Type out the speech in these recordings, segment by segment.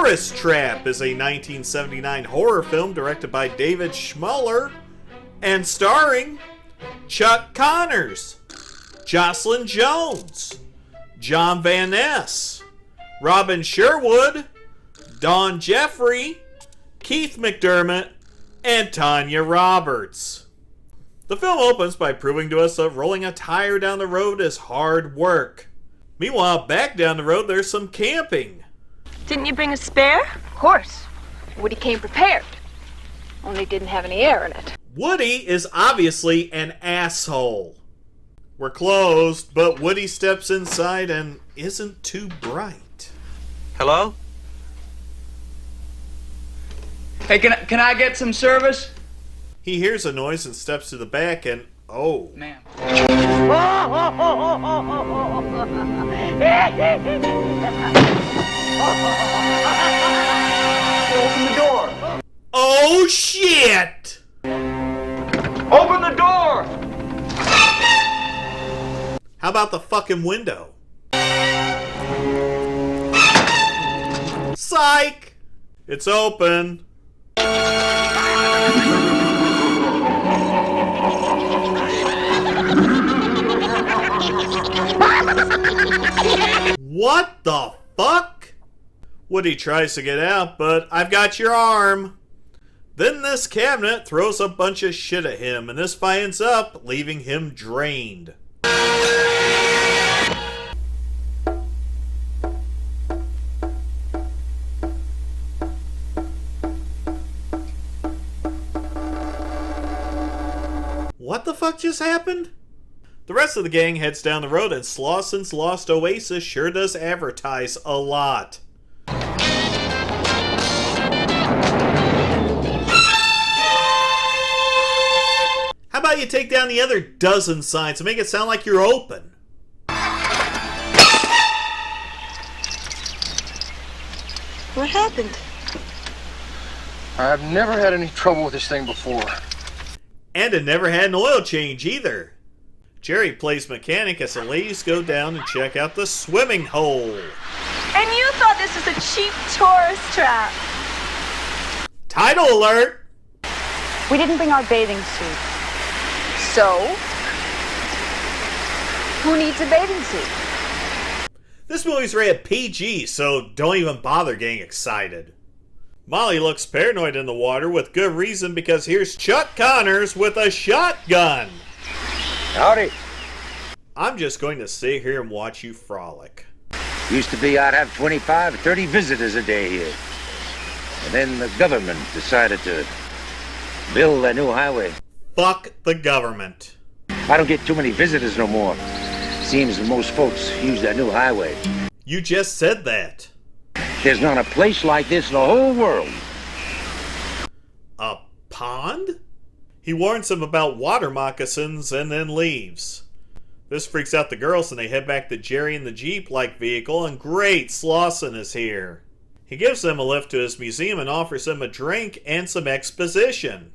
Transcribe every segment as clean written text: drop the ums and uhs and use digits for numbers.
Tourist Trap is a 1979 horror film directed by David Schmoeller and starring Chuck Connors, Jocelyn Jones, Jon Van Ness, Robin Sherwood, Don Jeffory, Keith McDermott, and Tanya Roberts. The film opens by proving to us that rolling a tire down the road is hard work. Meanwhile, back down the road, there's some camping. Didn't you bring a spare? Of course. Woody came prepared. Only didn't have any air in it. Woody is obviously an asshole. We're closed, but Woody steps inside and isn't too bright. Hello? Hey, can I get some service? He hears a noise and steps to the back and, oh. Ma'am. Open the door! Oh, shit! Open the door! How about the fucking window? Psych! It's open. What the fuck? Woody tries to get out, but I've got your arm. Then this cabinet throws a bunch of shit at him, and this fight ends up leaving him drained. What the fuck just happened? The rest of the gang heads down the road, and Slausen's Lost Oasis sure does advertise a lot. How about you take down the other dozen signs and make it sound like you're open? What happened? I've never had any trouble with this thing before. And it never had an oil change either. Jerry plays mechanic as the ladies go down and check out the swimming hole. And you thought this was a cheap tourist trap. Title alert! We didn't bring our bathing suits. So? Who needs a bathing suit? This movie's rated PG, so don't even bother getting excited. Molly looks paranoid in the water with good reason because here's Chuck Connors with a shotgun. Howdy. I'm just going to sit here and watch you frolic. Used to be I'd have 25 or 30 visitors a day here. And then the government decided to build a new highway. Fuck the government. I don't get too many visitors no more. Seems most folks use that new highway. You just said that. There's not a place like this in the whole world. A pond? He warns them about water moccasins and then leaves. This freaks out the girls and they head back to Jerry in the Jeep-like vehicle, and great, Slausen is here. He gives them a lift to his museum and offers them a drink and some exposition.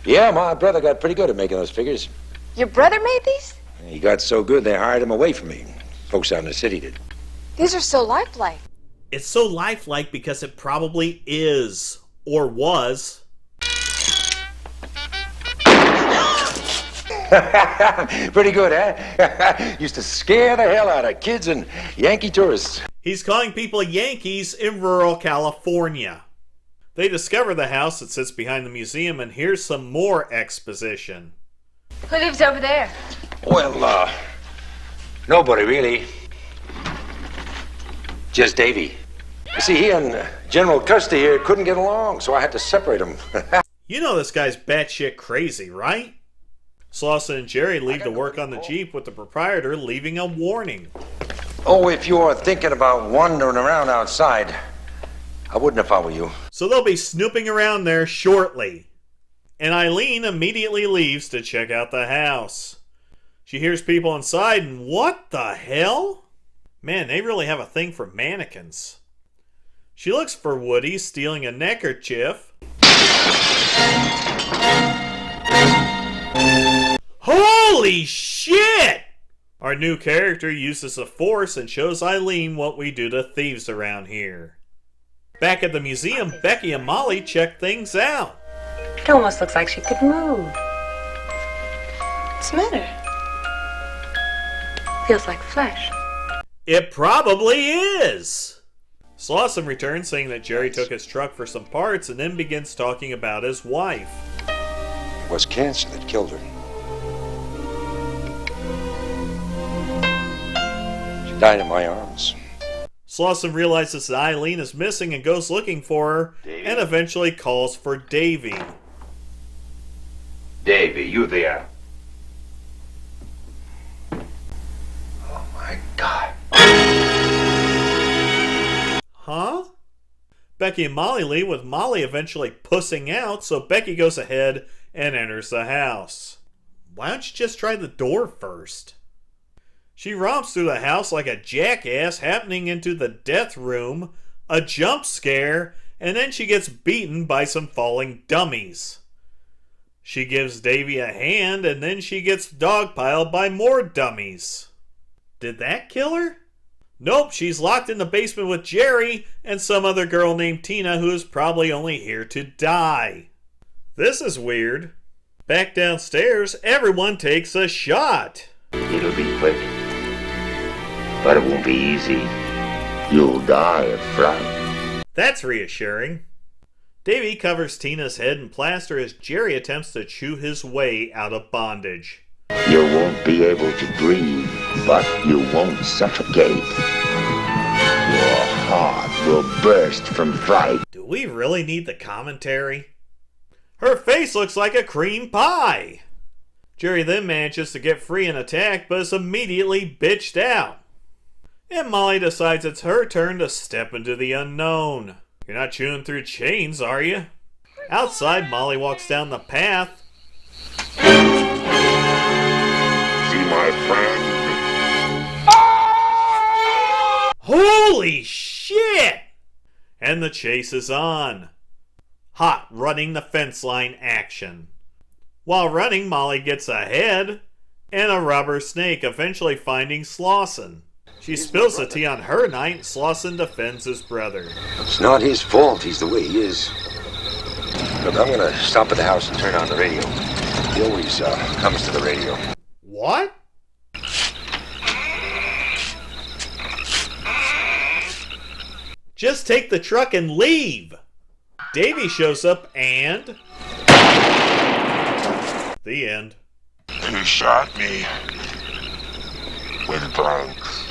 Yeah, my brother got pretty good at making those figures. Your brother made these? He got so good they hired him away from me. Folks out in the city did. These are so lifelike. It's so lifelike because it probably is, or was. Pretty good, eh? Used to scare the hell out of kids and Yankee tourists. He's calling people Yankees in rural California. They discover the house that sits behind the museum, and here's some more exposition. Who lives over there? Well, nobody really. Just Davy. You see, he and General Custer here couldn't get along, so I had to separate them. You know this guy's batshit crazy, right? Slausen and Jerry leave to work on the Jeep with the proprietor leaving a warning. Oh, if you're thinking about wandering around outside, I wouldn't if I were you. So they'll be snooping around there shortly. And Eileen immediately leaves to check out the house. She hears people inside, and what the hell? Man, they really have a thing for mannequins. She looks for Woody stealing a neckerchief. Holy shit! Our new character uses the Force and shows Eileen what we do to thieves around here. Back at the museum, Becky and Molly check things out. It almost looks like she could move. What's the matter? Feels like flesh. It probably is! Slauson returns saying that Jerry took his truck for some parts and then begins talking about his wife. It was cancer that killed her. She died in my arms. Slauson realizes that Eileen is missing and goes looking for her, and eventually calls for Davy. Davy, you there? Oh my God. Huh? Becky and Molly leave, with Molly eventually pussing out, so Becky goes ahead and enters the house. Why don't you just try the door first? She romps through the house like a jackass, happening into the death room, a jump scare, and then she gets beaten by some falling dummies. She gives Davy a hand, and then she gets dogpiled by more dummies. Did that kill her? Nope, she's locked in the basement with Jerry and some other girl named Tina who is probably only here to die. This is weird. Back downstairs, everyone takes a shot. It'll be quick, but it won't be easy. You'll die of fright. That's reassuring. Davy covers Tina's head in plaster as Jerry attempts to chew his way out of bondage. You won't be able to breathe, but you won't suffocate. Your heart will burst from fright. Do we really need the commentary? Her face looks like a cream pie. Jerry then manages to get free and attack, but is immediately bitched out. And Molly decides it's her turn to step into the unknown. You're not chewing through chains, are you? Outside, Molly walks down the path. See my friend? Holy shit! And the chase is on. Hot running the fence line action. While running, Molly gets ahead, and a rubber snake, eventually finding Slauson. She spills the tea on her night, and Slauson defends his brother. It's not his fault. He's the way he is. Look, I'm gonna stop at the house and turn on the radio. He always comes to the radio. What? Just take the truck and leave! Davy shows up and... The end. He shot me with blanks.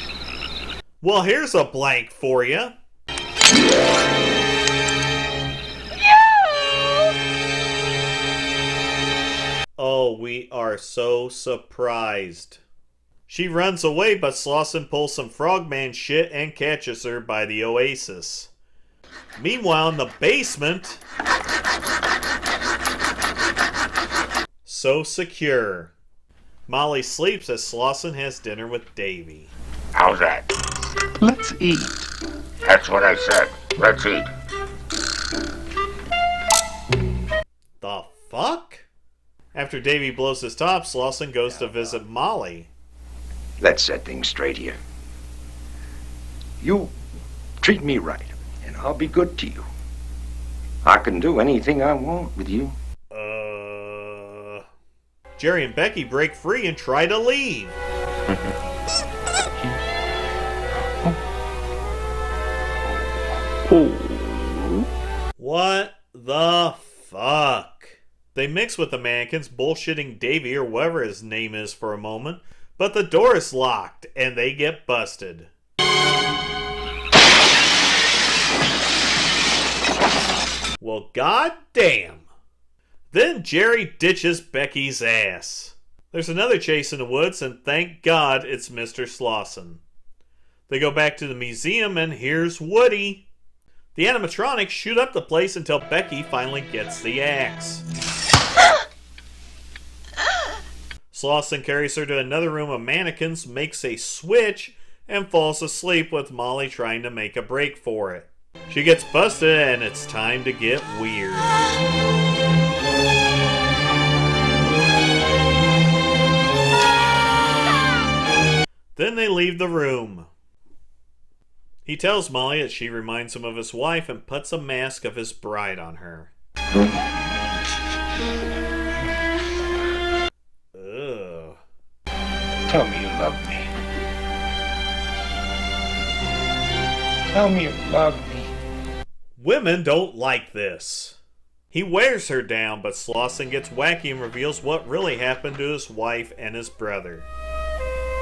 Well, here's a blank for you. Oh, we are so surprised. She runs away, but Slauson pulls some frogman shit and catches her by the oasis. Meanwhile, in the basement... So secure. Molly sleeps as Slauson has dinner with Davy. How's that? Let's eat. That's what I said. Let's eat. The fuck? After Davy blows his top, Slauson goes to visit Molly. Let's set things straight here. You treat me right, and I'll be good to you. I can do anything I want with you. Jerry and Becky break free and try to leave. What the fuck? They mix with the mannequins, bullshitting Davy or whatever his name is for a moment, but the door is locked and they get busted. Well, goddamn. Then Jerry ditches Becky's ass. There's another chase in the woods, and thank God it's Mr. Slauson. They go back to the museum, and here's Woody. The animatronics shoot up the place until Becky finally gets the axe. Slauson carries her to another room of mannequins, makes a switch, and falls asleep with Molly trying to make a break for it. She gets busted, and it's time to get weird. Then they leave the room. He tells Molly that she reminds him of his wife and puts a mask of his bride on her. Ugh. Tell me you love me. Tell me you love me. Women don't like this. He wears her down, but Slauson gets wacky and reveals what really happened to his wife and his brother.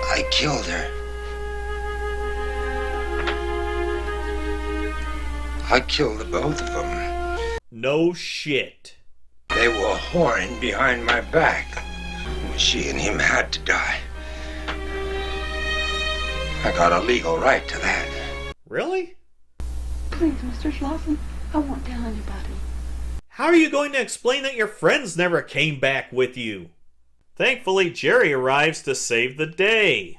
I killed her. I killed the both of them. No shit. They were whoring behind my back. She and him had to die. I got a legal right to that. Really? Please, Mr. Slauson, I won't tell anybody. How are you going to explain that your friends never came back with you? Thankfully, Jerry arrives to save the day.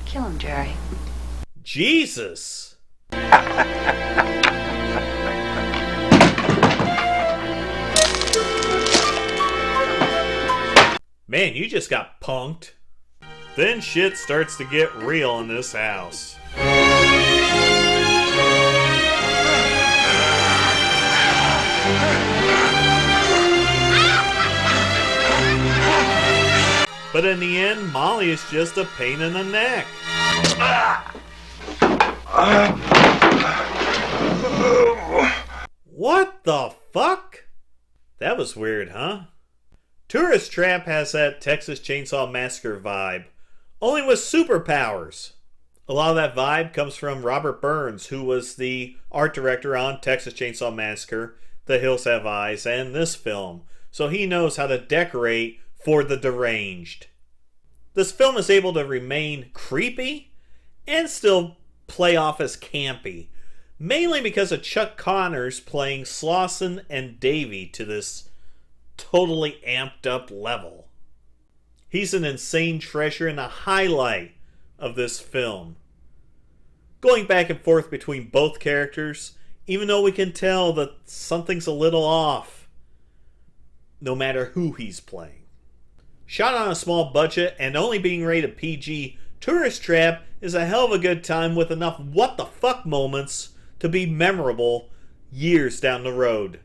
Kill him, Jerry. Jesus! Man, you just got punked. Then shit starts to get real in this house. But in the end, Molly is just a pain in the neck. What the fuck? That was weird, huh? Tourist Trap has that Texas Chainsaw Massacre vibe, only with superpowers. A lot of that vibe comes from Robert Burns, who was the art director on Texas Chainsaw Massacre, The Hills Have Eyes, and this film, so he knows how to decorate for the deranged. This film is able to remain creepy and still play off as campy, mainly because of Chuck Connors playing Slauson and Davy to this totally amped up level. He's an insane treasure and a highlight of this film. Going back and forth between both characters, even though we can tell that something's a little off, no matter who he's playing. Shot on a small budget and only being rated PG, Tourist Trap is a hell of a good time with enough what the fuck moments to be memorable years down the road.